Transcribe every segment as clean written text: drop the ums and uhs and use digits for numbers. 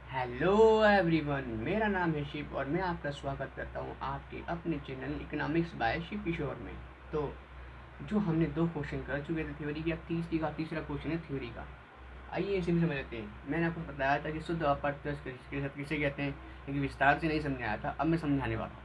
Hello everyone, मेरा नाम है शिव और मैं आपका स्वागत करता हूँ आपके अपने चैनल इकोनॉमिक्स बाय शिव किशोर में। तो जो हमने दो क्वेश्चन कर चुके थे थ्योरी की, अब तीसरा क्वेश्चन है थ्योरी का। आइए इसी में समझ लेते हैं। मैंने आपको बताया था कि शुद्ध अप्रत्यक्ष किसे कहते हैं, क्योंकि विस्तार से नहीं समझाया था। अब मैं समझाने वाला हूँ।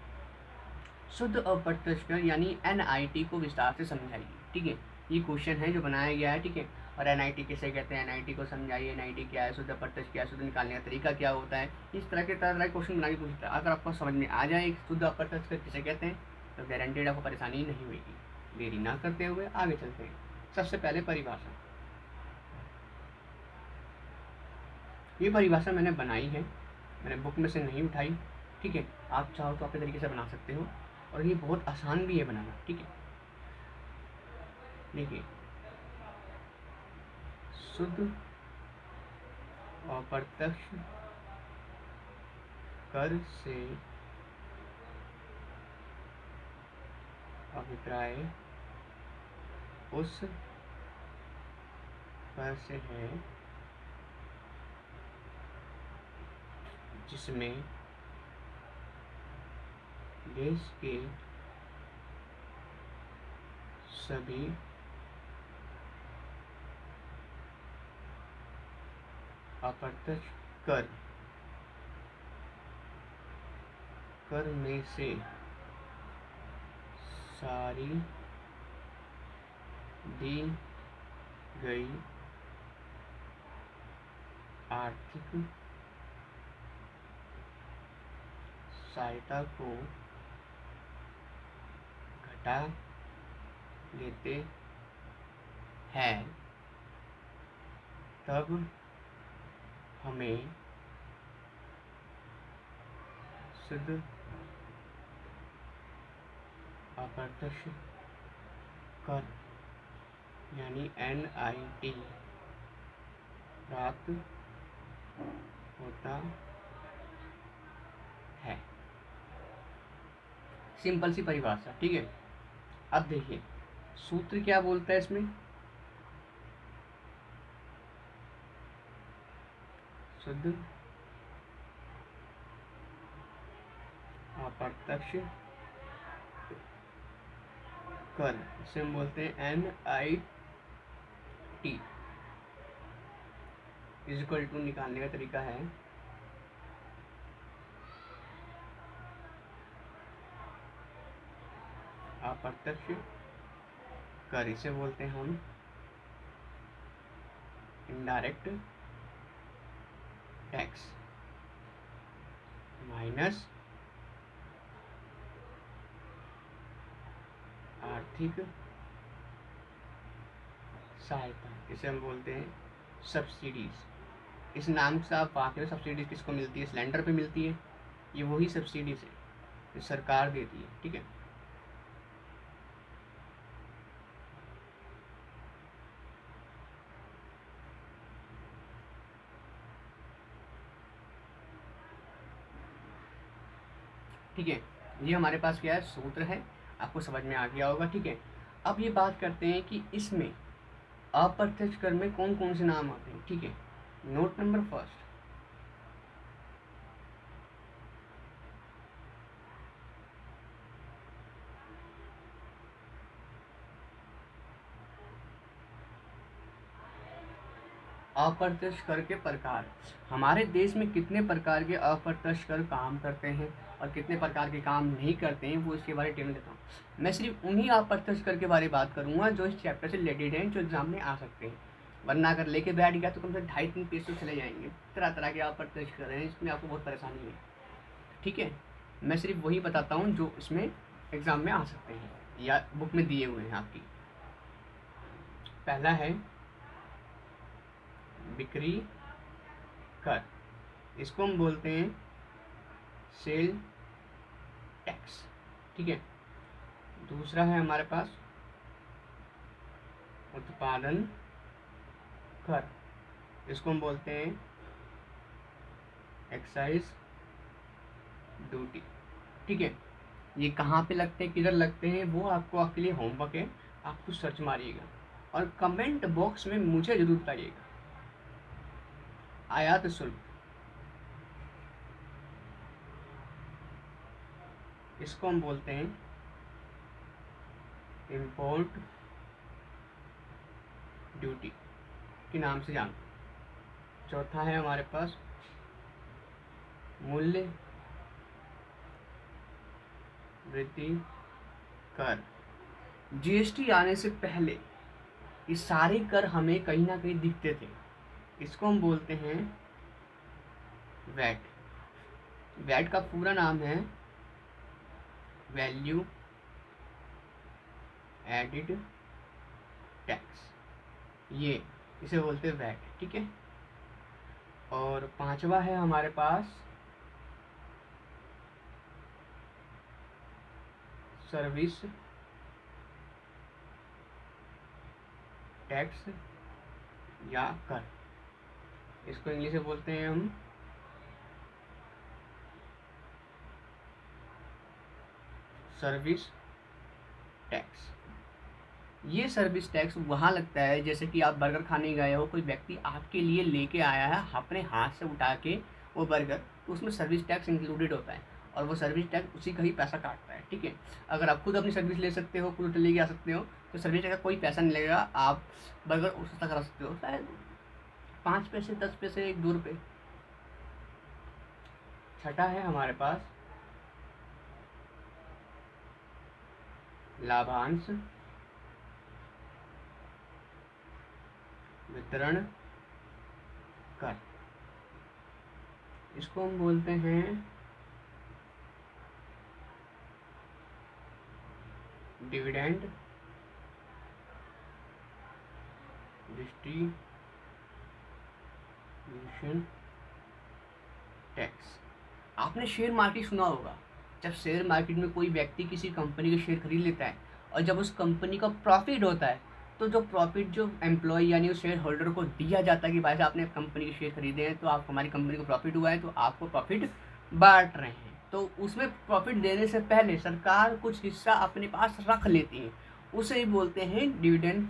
शुद्ध अप्रत्यक्ष यानी NIT को विस्तार से समझाइए। ठीक है, ये क्वेश्चन है जो बनाया गया है। ठीक है, और NIT किसे कहते हैं, NIT को समझाइए, NIT क्या है, शुद्ध अप्रत्यक्ष क्या है, शुद्ध निकालने का तरीका क्या होता है। इस तरह के क्वेश्चन बना के पूछता है। अगर आपको समझ में आ जाए शुद्ध अप्रत्यक्ष किसे कहते हैं तो गारंटेड आपको परेशानी नहीं होगी। देरी ना करते हुए आगे चलते हैं। सबसे पहले परिभाषा। ये परिभाषा मैंने बनाई है, मैंने बुक में से नहीं उठाई। ठीक है, आप चाहो तो अपने तरीके से बना सकते हो और ये बहुत आसान भी है बनाना। ठीक है, देखिए, शुद्ध अप्रत्यक्ष कर से अभिप्राय उस कर से है जिसमें देश के सभी अप्रत्यक्ष कर में से सारी दी गई आर्थिक सहायता को घटा लेते हैं, तब हमें शुद्ध अप्रत्यक्ष कर यानी NIT प्राप्त होता है। सिंपल सी परिभाषा। ठीक है, अब देखिए सूत्र क्या बोलता है इसमें। शुद्ध अप्रत्यक्ष कर, इसे हम बोलते हैं NIT। इक्वल टू निकालने का तरीका है अप्रत्यक्ष कर, इसे बोलते हैं हम इनडायरेक्ट टैक्स, माइनस आर्थिक सहायता, इसे हम बोलते हैं सब्सिडीज। इस नाम से आप वाकई में सब्सिडीज किसको मिलती है, सिलेंडर पे मिलती है। ये वही सब्सिडीज है जो सरकार देती है। ठीक है, ठीक है, ये हमारे पास क्या है, सूत्र है। आपको समझ में आ गया होगा। ठीक है, अब ये बात करते हैं कि इसमें अप्रत्यक्ष कर में कौन कौन से नाम आते हैं। ठीक है, नोट नंबर फर्स्ट, अप्रत्यक्ष कर के प्रकार। हमारे देश में कितने प्रकार के अप्रत्यक्ष कर काम करते हैं और कितने प्रकार के काम नहीं करते हैं, वो इसके बारे में टेबल देता हूँ। मैं सिर्फ उन्हीं अप्रत्यक्ष कर के बारे में बात करूँगा जो इस चैप्टर से रिलेटेड हैं, जो एग्जाम में आ सकते हैं। वरना अगर लेके बैठ गया तो कम से 2.5-3 पेज तो चले जाएंगे। तरह तरह के अप्रत्यक्ष कर रहे हैं, इसमें आपको बहुत परेशानी है। ठीक है, मैं सिर्फ वही बताता हूँ जो इसमें एग्जाम में आ सकते हैं या बुक में दिए हुए हैं आपकी। पहला है बिक्री कर, इसको हम बोलते हैं सेल टैक्स। ठीक है, दूसरा है हमारे पास उत्पादन कर, इसको हम बोलते हैं एक्साइज ड्यूटी। ठीक है, ये कहाँ पे लगते हैं, किधर लगते हैं, वो आपको आपके लिए होमवर्क है। आप कुछ सर्च मारिएगा और कमेंट बॉक्स में मुझे जरूर बताइएगा। आयात शुल्क, इसको हम बोलते हैं इम्पोर्ट ड्यूटी के नाम से जानते हैं। चौथा है हमारे पास मूल्य वृद्धि कर। जीएसटी आने से पहले ये सारे कर हमें कहीं ना कहीं दिखते थे, इसको हम बोलते हैं वैट। वैट का पूरा नाम है वैल्यू एडिड टैक्स, ये इसे बोलते हैं वैट, ठीक है। और पांचवा है हमारे पास सर्विस टैक्स या कर, इसको इंग्लिश में बोलते हैं हम सर्विस टैक्स। ये सर्विस टैक्स वहाँ लगता है जैसे कि आप बर्गर खाने गए हो, कोई व्यक्ति आपके लिए लेके आया है अपने हाथ से उठा के वो बर्गर, तो उसमें सर्विस टैक्स इंक्लूडेड होता है और वो सर्विस टैक्स उसी का ही पैसा काटता है, ठीक है। अगर आप खुद अपनी सर्विस ले सकते हो, खुद लेके आ सकते हो, तो सर्विस टैक्स का कोई पैसा नहीं लगेगा, आप बर्गर सस्ता करा सकते हो, शायद 5 पैसे 10 पैसे 1-2 रुपये। छठा है हमारे पास लाभांश वितरण कर, इसको हम बोलते हैं डिविडेंड डिस्ट्रीब्यूशन टैक्स। आपने शेयर मार्केट सुना होगा, जब शेयर मार्केट में कोई व्यक्ति किसी कंपनी के शेयर खरीद लेता है और जब उस कंपनी का प्रॉफिट होता है, तो जो प्रॉफिट जो एम्प्लॉय यानी उस शेयर होल्डर को दिया जाता है कि भाई साहब आपने कंपनी के शेयर खरीदे हैं, तो आप हमारी कंपनी को प्रॉफिट हुआ है तो आपको प्रॉफिट बांट रहे हैं। तो उसमें प्रॉफिट देने से पहले सरकार कुछ हिस्सा अपने पास रख लेती है, उसे ही बोलते हैं डिविडेंड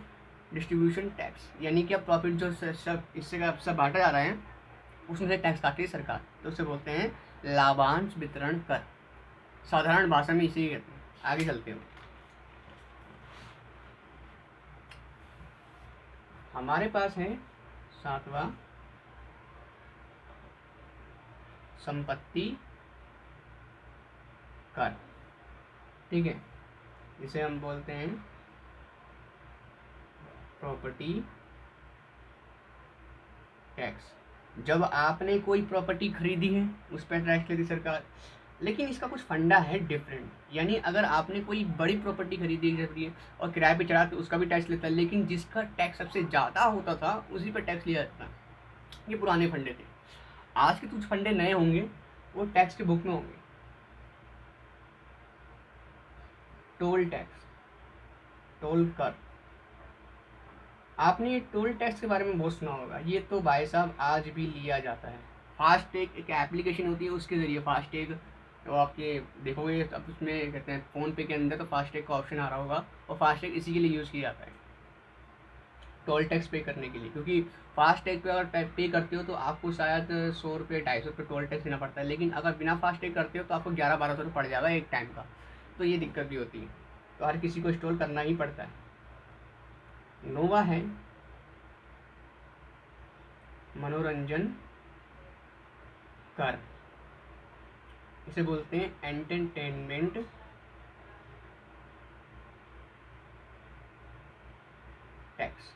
डिस्ट्रीब्यूशन टैक्स, यानी कि अब प्रॉफिट जो सब इससे का सब बांटा जा रहा है उसमें से टैक्स काटती है सरकार, तो उसे बोलते हैं लाभांश वितरण कर। साधारण भाषा में इसी कहते हैं। आगे चलते हो, हमारे पास है 7वां संपत्ति कर, ठीक है, इसे हम बोलते हैं प्रॉपर्टी टैक्स। जब आपने कोई प्रॉपर्टी खरीदी है उस पर टैक्स लेती सरकार, लेकिन इसका कुछ फंडा है डिफरेंट, यानी अगर आपने कोई बड़ी प्रॉपर्टी खरीदी है और किराए पे चढ़ा तो उसका भी टैक्स लेता है, लेकिन जिसका टैक्स सबसे ज़्यादा होता था उसी पर टैक्स लिया जाता था। ये पुराने फंडे थे। आज के कुछ फंडे नए होंगे, वो टैक्स के बुक में होंगे। टोल टैक्स, टोल कर, आपने ये टोल टैक्स के बारे में बहुत सुना होगा। ये तो भाई साहब आज भी लिया जाता है। फास्टैग एक एप्लीकेशन होती है, उसके ज़रिए फास्टैग, तो आपके देखोगे अब उसमें कहते हैं फ़ोनपे के अंदर तो फास्टैग का ऑप्शन आ रहा होगा, और फास्टैग इसी के लिए यूज़ किया जाता है टोल टैक्स पे करने के लिए, क्योंकि फास्टैग पे अगर पे करते हो तो आपको शायद 100 रुपये 250 रुपये टोल टैक्स देना पड़ता है, लेकिन अगर बिना फास्टैग करते हो तो आपको 1100-1200 रुपये पड़ जाएगा एक टाइम का, तो ये दिक्कत भी होती है, तो हर किसी को इंस्टॉल करना ही पड़ता है। नोवा है मनोरंजन कर, इसे बोलते हैं एंटरटेनमेंट टैक्स।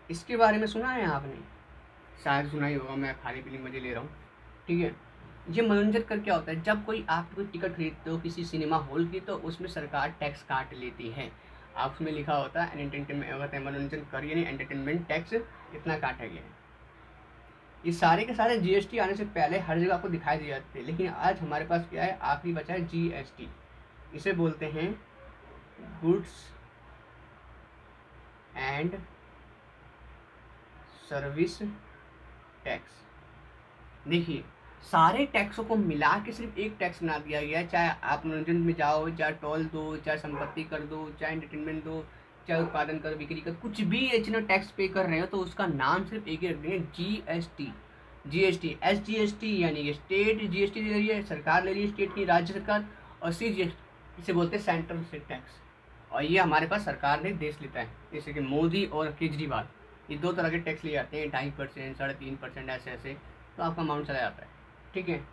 इसके बारे में सुना है आपने? शायद सुना ही होगा, मैं खाली पीली मजे ले रहा हूँ, ठीक है। ये मनोरंजन कर क्या होता है, जब कोई आप कोई टिकट खरीदते हो किसी सिनेमा हॉल की, तो उसमें सरकार टैक्स काट लेती है। आप उसमें लिखा होता है एंटरटेनमेंट मनोरंजन कर यानी एंटरटेनमेंट टैक्स इतना काटा गया है। ये सारे के सारे जीएसटी आने से पहले हर जगह आपको दिखाई दे जाते थे, लेकिन आज हमारे पास क्या है, आखिरी बचा है जीएसटी। इसे बोलते हैं गुड्स एंड सर्विस टैक्स। देखिए सारे टैक्सों को मिला के सिर्फ एक टैक्स बना दिया गया है, चाहे आप मनोरंजन में जाओ, चाहे टोल दो, चाहे संपत्ति कर दो, चाहे एंटरटेनमेंट दो, चाहे उत्पादन कर, बिक्री कर, कुछ भी इतना टैक्स पे कर रहे हो तो उसका नाम सिर्फ एक ही रख देंगे, जीएसटी। जीएसटी एसजीएसटी यानी कि स्टेट जीएसटी ले रही है सरकार, ले रही है स्टेट की, राज्य सरकार, और CGST इसे बोलते हैं सेंट्रल स्टेट टैक्स, और ये हमारे पास सरकार ने देश लेता है, जैसे कि मोदी और केजरीवाल ये 2 तरह के टैक्स ले जाते हैं, 2.5%, 3.5%, ऐसे ऐसे, तो आपका अमाउंट चला जाता है, ठीक है।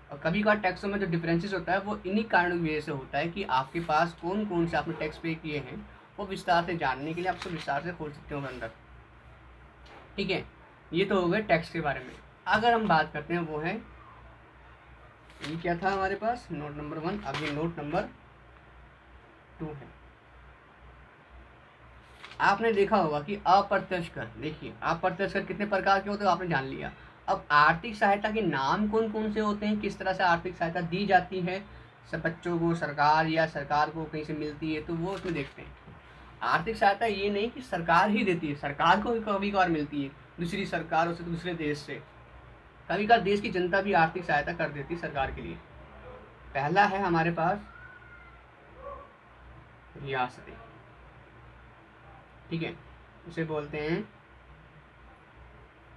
और कभी कभार टैक्सों में जो डिफरेंसेस होता है वो इन्हीं कारणों की वजह से होता है कि आपके पास कौन कौन से आपने टैक्स पे किए हैं, वो विस्तार से जानने के लिए आपसे विस्तार से खोल सकते हो अंदर, ठीक है। ये तो हो गए टैक्स के बारे में। अगर हम बात करते हैं वो है, ये क्या था हमारे पास, नोट नंबर 1, अब ये नोट नंबर 2 है। आपने देखा होगा कि अप्रत्यक्ष कर, देखिए अप्रत्यक्ष कर कितने प्रकार के होते हैं आपने जान लिया। अब आर्थिक सहायता के नाम कौन कौन से होते हैं, किस तरह से आर्थिक सहायता दी जाती है, सब बच्चों को सरकार या सरकार को कहीं से मिलती है, तो वो उसमें देखते हैं। आर्थिक सहायता ये नहीं कि सरकार ही देती है, सरकार को भी कभी कभार मिलती है दूसरी सरकारों से, दूसरे देश से, कभी कभार देश की जनता भी आर्थिक सहायता कर देती है सरकार के लिए। पहला है हमारे पास रियासतें, ठीक है, इसे बोलते हैं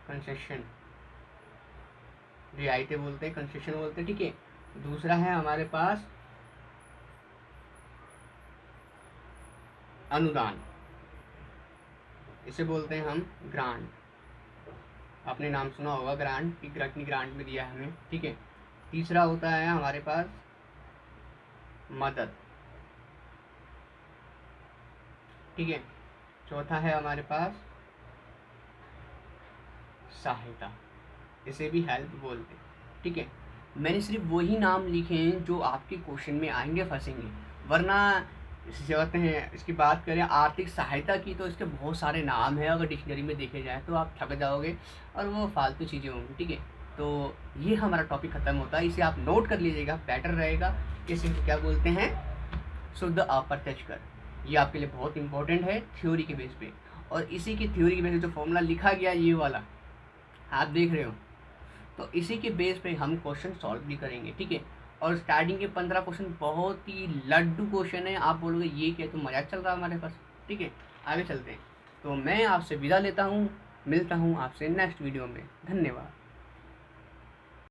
कंसेशन, रियायतें बोलते हैं, कंसेशन बोलते हैं, ठीक है। दूसरा है हमारे पास अनुदान, इसे बोलते हैं हम ग्रांट, आपने नाम सुना होगा ग्रांट, की ग्रांट में दिया है हमें, ठीक है। तीसरा होता है हमारे पास मदद, ठीक है। चौथा है हमारे पास सहायता, इसे भी हेल्प बोलते हैं, ठीक है। मैंने सिर्फ वही नाम लिखे हैं जो आपके क्वेश्चन में आएंगे, फंसेंगे, वरना इसे कहते हैं, इसकी बात करें आर्थिक सहायता की तो इसके बहुत सारे नाम हैं, अगर डिक्शनरी में देखे जाए तो आप थक जाओगे और वो फालतू चीज़ें होंगी, ठीक है। तो ये हमारा टॉपिक ख़त्म होता है, इसे आप नोट कर लीजिएगा, बेटर रहेगा। इसे क्या बोलते हैं, शुद्ध अप्रत्यक्ष कर, ये आपके लिए बहुत इंपॉर्टेंट है थ्योरी के बेस पे, और इसी की थ्योरी के बेस पे जो फॉर्मूला लिखा गया ये वाला आप देख रहे हो, तो इसी के बेस पे हम क्वेश्चन सॉल्व भी करेंगे, ठीक है। और स्टार्टिंग के 15 क्वेश्चन बहुत ही लड्डू क्वेश्चन है, आप बोलोगे ये क्या तो मजाक चल रहा है हमारे पास, ठीक है। आगे चलते हैं, तो मैं आपसे विदा लेता हूँ, मिलता हूँ आपसे नेक्स्ट वीडियो में, धन्यवाद।